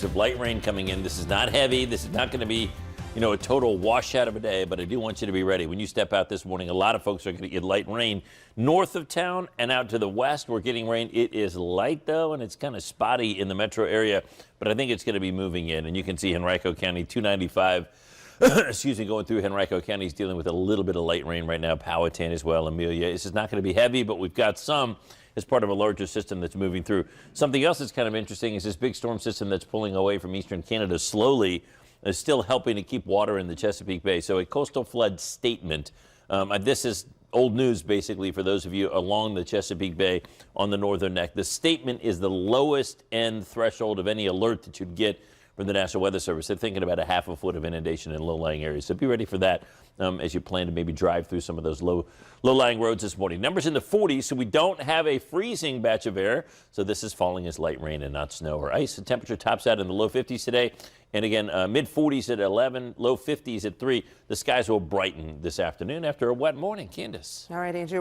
Of light rain coming in. This is not heavy. This is not going to be, a total washout of a day, but I do want you to be ready. When you step out this morning, a lot of folks are going to get light rain north of town and out to the west. We're getting rain. It is light, though, and it's kind of spotty in the metro area, but I think it's going to be moving in. And you can see Henrico County 295, going through Henrico County is dealing with a little bit of light rain right now. Powhatan as well, Amelia. This is not going to be heavy, but we've got some as part of a larger system that's moving through. Something else that's kind of interesting is this big storm system that's pulling away from eastern Canada slowly is still helping to keep water in the Chesapeake Bay. So a coastal flood statement. This is old news, basically, for those of you along the Chesapeake Bay on the northern neck. The statement is the lowest end threshold of any alert that you'd get from the National Weather Service. They're thinking about a half a foot of inundation in low-lying areas. So be ready for that as you plan to maybe drive through some of those low-lying roads this morning. Numbers in the 40s, so we don't have a freezing batch of air. So this is falling as light rain and not snow or ice. The temperature tops out in the low 50s today. And again, mid-40s at 11, low 50s at 3. The skies will brighten this afternoon after a wet morning. Candace. All right, Andrew.